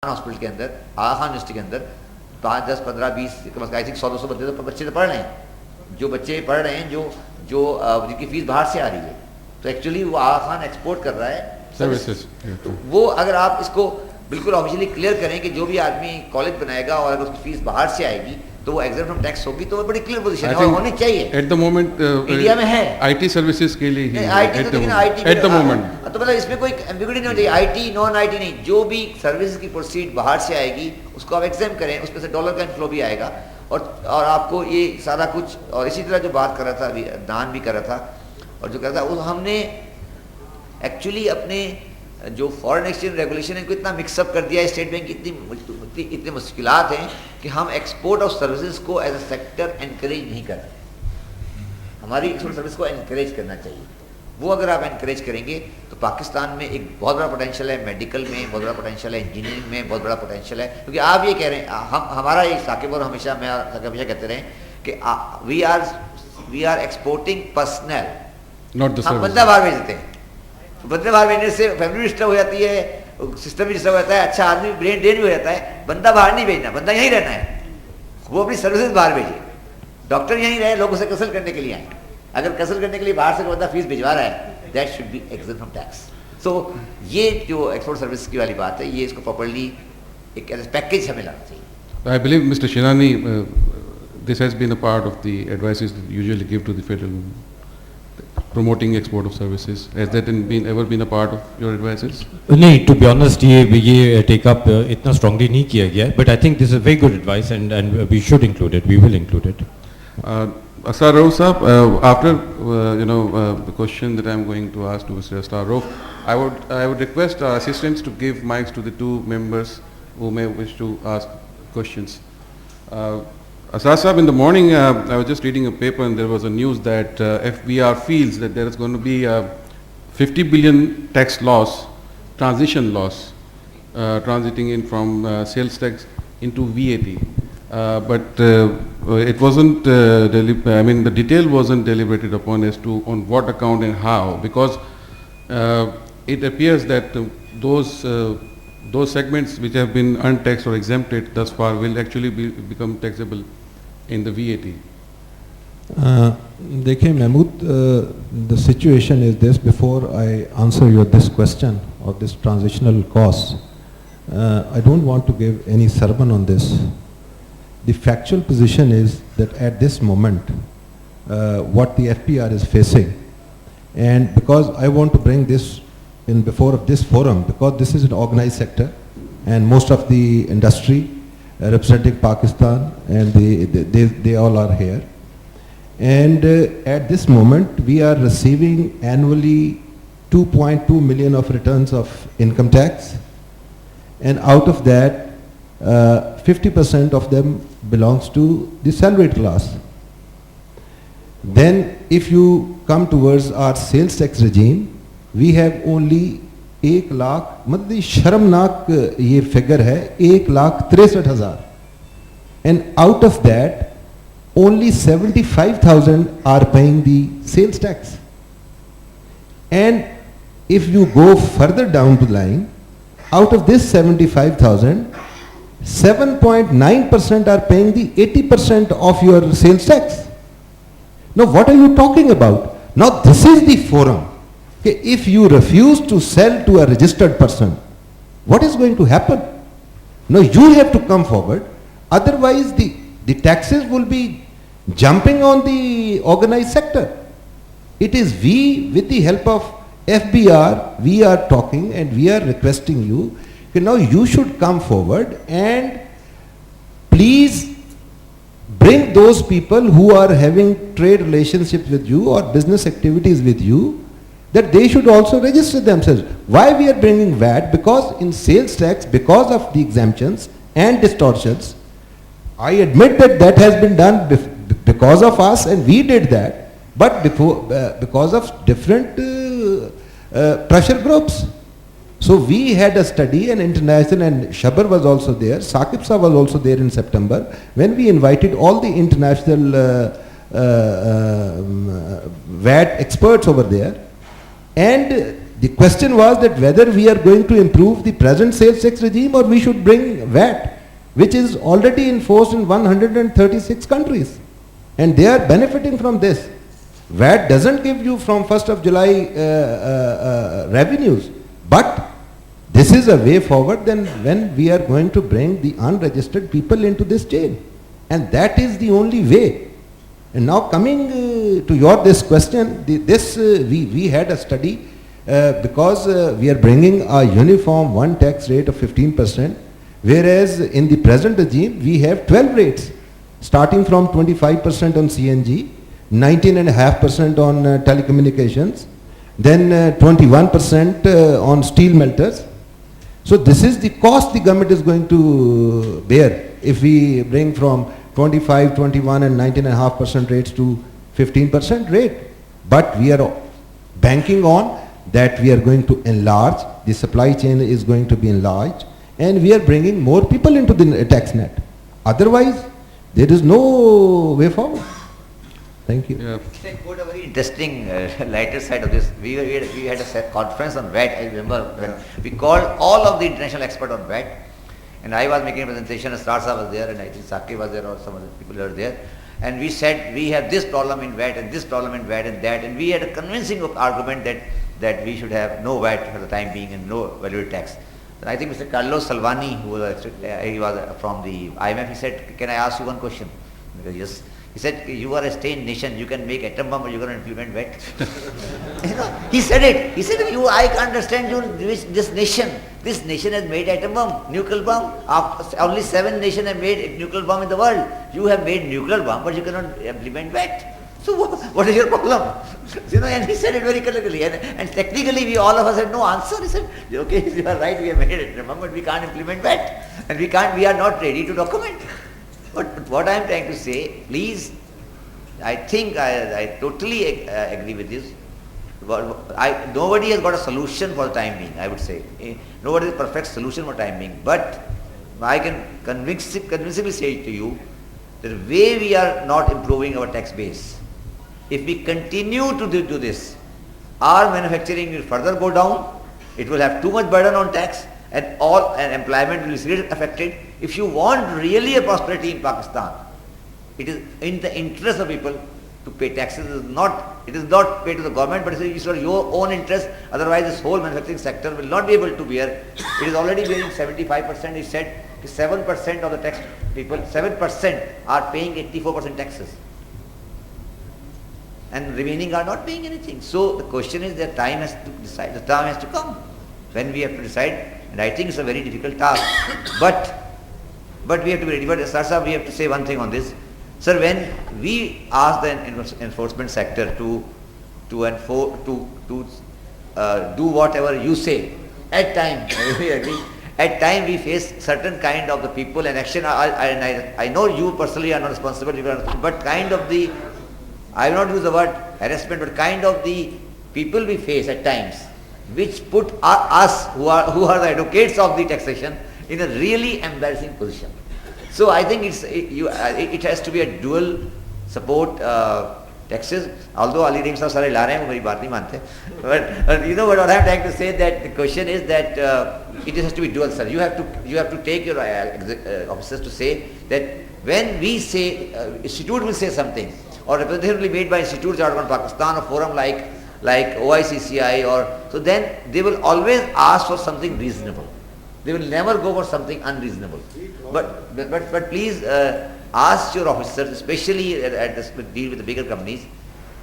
Hospital के अंदर, आगा Khan university के अंदर 5, 10, 15, 20 आई थिंक 100-200 बच्चे तो पढ़ रहे हैं। जो बच्चे पढ़ रहे हैं जो जिनकी फीस बाहर से आ रही है, तो एक्चुअली वो आगा खान एक्सपोर्ट कर रहा है सर्विसेज। तो वो अगर आप इसको बिल्कुल ऑफिशियली क्लियर करें कि जो भी आदमी कॉलेज बनाएगा और अगर उसकी फीस बाहर से आएगी तो वो एग्जाम फ्रॉम टैक्स होगी, तो वो बड़ी क्लियर पोजीशन है और होनी चाहिए। एट द मोमेंट इंडिया में है आईटी सर्विसेज के लिए ही आईटी, तो लेकिन आईटी एट द मोमेंट तो मतलब इसमें कोई एम्बिग्यूटी नहीं होनी चाहिए। आईटी नॉन आईटी नहीं, जो भी सर्विसेज की प्रोसीड बाहर से आएगी उसको आप एग्जाम करें, उसमें से डॉलर का इनफ्लो भी आएगा और आपको ये सारा कुछ। और इसी तरह जो बात कर रहा था अभी दान भी कर रहा था और जो कर रहा था, वो हमने एक्चुअली अपने जो फॉरेन एक्सचेंज रेगुलेशन है इनको इतना मिक्सअप कर दिया है, स्टेट बैंक की इतनी मुश्किलात हैं कि हम एक्सपोर्ट ऑफ सर्विसेज को एज अ सेक्टर एनकरेज नहीं कर रहे। हमारी एक्सपोर्ट सर्विस को एनकरेज करना चाहिए। वो अगर आप एनकरेज करेंगे तो पाकिस्तान में एक बहुत बड़ा पोटेंशियल है, मेडिकल में बहुत बड़ा पोटेंशियल है, इंजीनियरिंग में बहुत बड़ा पोटेंशियल है। क्योंकि आप ये कह रहे हैं, हमारा ये साकिब और हमेशा कहते रहे कि वी आर एक्सपोर्टिंग पर्सनल, हम बंदा बाहर भेज देते हैं। बंदे बाहर भेजने से फैमिली डिस्टर्ब हो जाती है, सिस्टम भी डिस्टर्ब हो जाता है, अच्छा आदमी ब्रेन ड्रेन भी हो जाता है। बंदा बाहर नहीं भेजना, बंदा यहीं रहना है, वो अपनी सर्विसेज बाहर भेजिए। डॉक्टर यहीं रहे, लोग उसे कंसल्ट करने के लिए आए। अगर कंसल्ट करने के लिए बाहर से बंदा फीस भिजवा रहा है, that should be exempt from tax. So ये जो एक्सपोर्ट सर्विस की वाली बात है, ये इसको प्रॉपर्ली एक एज पैकेज हमें लाना चाहिए। I believe Mr. Shinani, this has been a part of the advices that you usually give to the federal government, promoting export of services. Has that ever been a part of your advices? नहीं, to be honest, ये take up इतना strongly नहीं किया गया है, but I think this is a very good advice and we should include it. We will include it. Asrar Rauf sahab, after the question that I am going to ask to Mr. Asrar Rauf, I would request our assistants to give mics to the two members who may wish to ask questions. Asrar sahab, in the morning I was just reading a paper and there was a news that FBR feels that there is going to be a 50 billion tax loss, transition loss, transiting in from sales tax into VAT. But it wasn't, the detail wasn't deliberated upon as to on what account and how, because it appears that those segments which have been untaxed or exempted thus far will actually become taxable in the VAT. देखिए Mahmood, the situation is this. Before I answer this question of this transitional cost, I don't want to give any sermon on this. The factual position is that at this moment, what the FPR is facing, and because I want to bring this in before of this forum, because this is an organized sector, and most of the industry representing Pakistan, and they all are here. And at this moment, we are receiving annually 2.2 million of returns of income tax, and out of that, 50% of them belongs to the salaried class. Then if you come towards our sales tax regime, we have only 1 lakh, मतलब शर्मनाक ये figure है, 1,63,000, and out of that only 75,000 are paying the sales tax. And if you go further down the line, out of this 75,000, 7.9% are paying the 80% of your sales tax. Now what are you talking about? Now this is the forum. If you refuse to sell to a registered person, what is going to happen? Now you have to come forward, otherwise the taxes will be jumping on the organized sector. It is we, with the help of FBR, we are talking and we are requesting you, now you should come forward and please bring those people who are having trade relationships with you or business activities with you, that they should also register themselves. Why we are bringing VAT? Because in sales tax, because of the exemptions and distortions, I admit that has been done because of us, and we did that, but because of different pressure groups. So we had a study, an international, and Shabar was also there, Saqib Sahab was also there in September, when we invited all the international VAT experts over there. And The question was that whether we are going to improve the present sales tax regime or we should bring VAT, which is already enforced in 136 countries. And they are benefiting from this. VAT doesn't give you from 1st of July revenues, but this is a way forward then when we are going to bring the unregistered people into this chain. And that is the only way. And now coming to this question, we had a study because we are bringing a uniform one tax rate of 15%, whereas in the present regime we have 12 rates, starting from 25% on CNG, 19.5% on telecommunications, then 21% on steel melters. So this is the cost the government is going to bear if we bring from 25, 21 and 19.5% rates to 15% rate. But we are banking on that we are going to enlarge, the supply chain is going to be enlarged, and we are bringing more people into the tax net. Otherwise, there is no way forward. Thank you. Yeah. I quote a very interesting lighter side of this. We had a conference on VAT. I remember when we called all of the international experts on VAT, and I was making a presentation. Starsa was there, and I think Saki was there, or some other people were there. And we said we have this problem in VAT and this problem in VAT and that, and we had a convincing argument that we should have no VAT for the time being and no value tax. And I think Mr. Carlos Salvani, who was he was from the IMF, he said, "Can I ask you one question?" Because yes. He said, "You are a stained nation, you can make atom bomb or you can implement VAT." You know, he said it. He said, I can't understand this nation. This nation has made atom bomb, nuclear bomb. Only 7 nations have made nuclear bomb in the world. You have made nuclear bomb, but you cannot implement VAT. So what is your problem? You know, and he said it very clearly. And technically, we all of us had no answer. He said, "Okay, you are right. We have made it. Remember, we can't implement VAT, and we are not ready to document." But what I am trying to say, please, I think I totally agree with this. Nobody has got a solution for the time being, I would say. Nobody has a perfect solution for the time being. But I can convincingly say to you that the way we are not improving our tax base, if we continue to do this, our manufacturing will further go down, it will have too much burden on tax, and employment will be seriously affected. If you want really a prosperity in Pakistan, it is in the interest of people to pay taxes. It is not paid to the government, but it is for your own interest. Otherwise, this whole manufacturing sector will not be able to bear. It is already bearing 75%. He said 7% of the tax people, 7% are paying 84% taxes, and remaining are not paying anything. So the question is that time has to decide. The time has to come when we have to decide. And I think it's a very difficult task, but we have to be ready. But Sarsa, we have to say one thing on this. Sir, when we ask the enforcement sector to do whatever you say, at time, we agree, at time we face certain kind of the people and action. I know you personally are not responsible, but kind of the, I will not use the word harassment, but kind of the people we face at times, which put us who are the advocates of the taxation in a really embarrassing position. So I think it has to be a dual support taxes. Although Ali Reem sahab sare la rahe hain, wo meri baat nahi mante. But you know what I am trying to say, that the question is that it has to be dual, sir. You have to take your officers to say that when we say institute will say something, or representative will be made by institutes out of Pakistan, or forum like OICCI, so then they will always ask for something reasonable. They will never go for something unreasonable. But please ask your officers, especially at this deal with the bigger companies,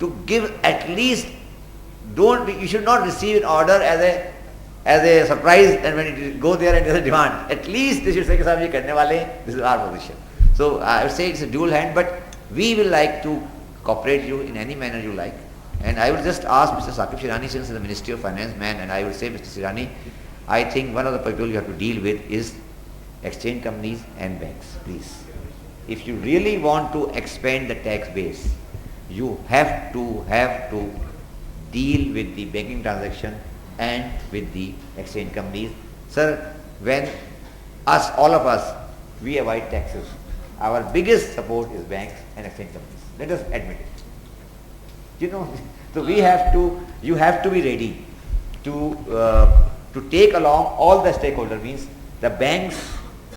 to give at least, you should not receive an order as a surprise, and when it go there and there's a demand, at least they should say, "Sahab, ye karne wale hain, this is our position." So I would say it's a dual hand, but we will like to cooperate you in any manner you like. And I would just ask Mr. Saqib Shirani, since he's the Ministry of Finance man, and I would say, Mr. Shirani, I think one of the people you have to deal with is exchange companies and banks, please. If you really want to expand the tax base, you have to deal with the banking transaction and with the exchange companies. Sir, when all of us, we avoid taxes, our biggest support is banks and exchange companies. Let us admit it. You know, so you have to be ready to take along all the stakeholder, means the banks,